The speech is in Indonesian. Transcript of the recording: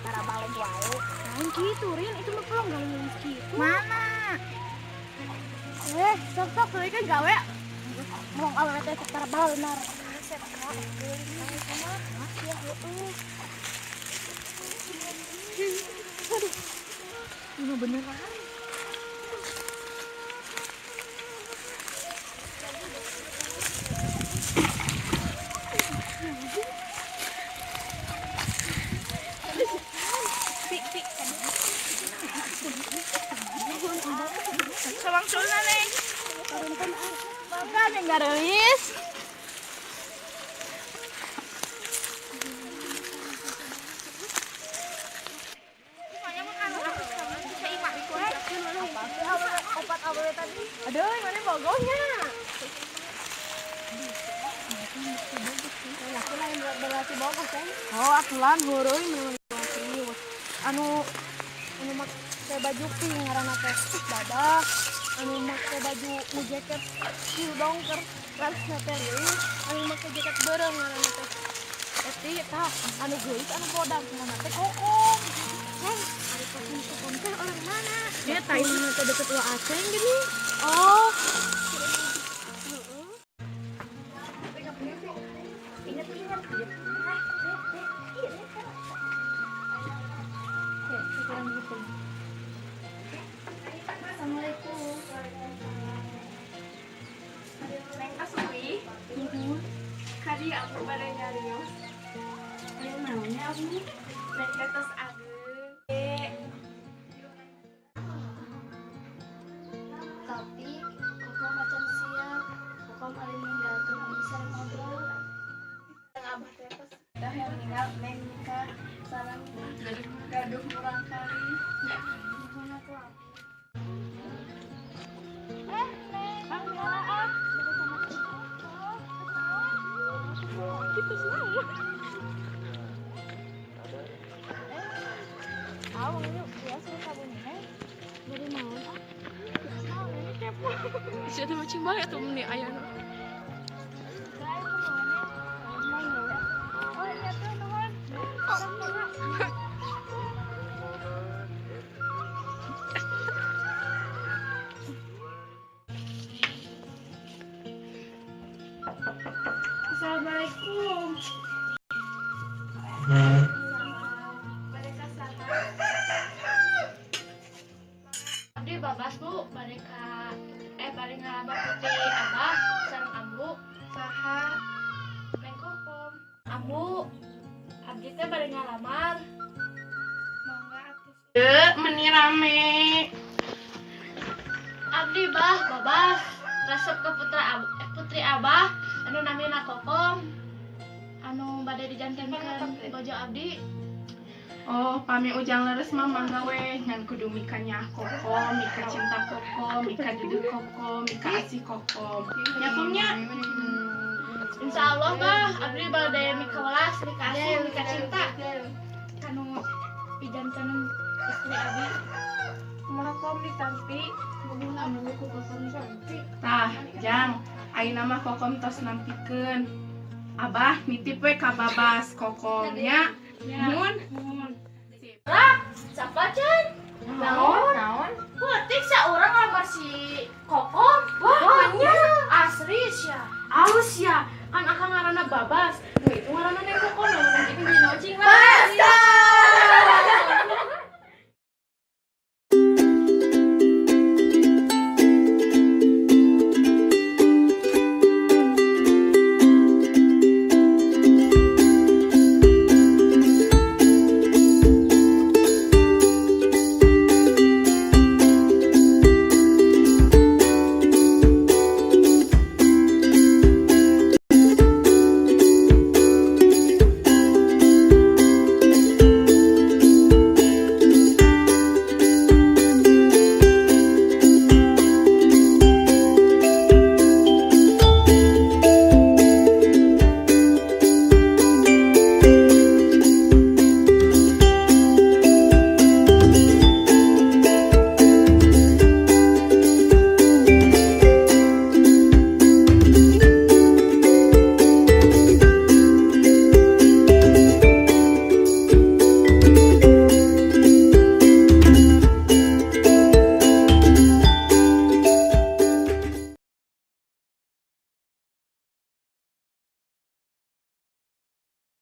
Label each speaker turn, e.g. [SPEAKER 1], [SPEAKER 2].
[SPEAKER 1] cara balik wae.
[SPEAKER 2] Lain gitu, Rin. Itu mah pelong gak nulis gitu.
[SPEAKER 1] Mana?
[SPEAKER 2] Sok-sok, lagi kan gawe.
[SPEAKER 1] Mau awewe teh cara bener.
[SPEAKER 2] Ini beneran.
[SPEAKER 1] Sabang sulna nih. Bangga nih nggak rilis. Opat awewe tadi.
[SPEAKER 2] Aduh, mana bogohnya?
[SPEAKER 1] Aku lain berarti bagus kan?
[SPEAKER 2] Oh, akulan heureui menurut anu make baju pink ngaranna teh dadah. Anu make baju nu jaket kieu dongker rasna teh deui. Anu make jaket beureum ngaranna teh. Tapi tah anu geulis anu podang kumaha teh kokom. Kan ari kokom teh orang mana? Dia tai mana teh deket Wa Aceng gini. Oh.
[SPEAKER 3] Kadi aku pada nyarios. Ayo naonnya aku naik ke atas
[SPEAKER 1] Tapi koko macam siap. Koko paling ninggalkeun bisa ngobrol.
[SPEAKER 3] yang abah tetes dah yang meninggal neng nikah sarang gaduh murang kali.
[SPEAKER 1] Mana tuh apa?
[SPEAKER 2] Gitu semua.
[SPEAKER 1] Awang yuk, biasa kabunnya. Jadi naon ah? Naon ini kepo.
[SPEAKER 2] Siapa macam banget tuh meni ayana.
[SPEAKER 1] Guys, kemana? Emang ya? Oh iya tuh teman. Orang mana?
[SPEAKER 3] Assalamualaikum.
[SPEAKER 1] Abdi babas bu, balik ngalaba putih abah sareng ambu
[SPEAKER 3] Saha
[SPEAKER 1] neng kokom. Ambu, abdi teh balik ngalamar.
[SPEAKER 3] mangga atuh. Meni rame.
[SPEAKER 1] Abdi bah babas resep ke putri abah anu namina kokom anu bade dijantenkeun bojo abdi.
[SPEAKER 3] Oh, pami ujang leres mah mangga we ngan kudu mika nyah kokom, mika cinta kokom, mika dudu kokom, mika asih kokom. Nyakumnya
[SPEAKER 1] Insya Allah bah abdi bade mika welas mika asih mika cinta kanu dijantenkeun istri abdi.
[SPEAKER 3] kumaha kom ditampi.
[SPEAKER 1] Guna anu ku kokom cantik.
[SPEAKER 3] Tah, jang, ayeuna mah kokom tos nampikeun. Abah nitip we ka babas kokomnya. Mun.
[SPEAKER 1] Siapa Cen?
[SPEAKER 3] Naon?
[SPEAKER 1] Peuting saurang ngamar si kokom. Wah, asri sia.
[SPEAKER 3] Aus ya, kan akang ngaranna babas.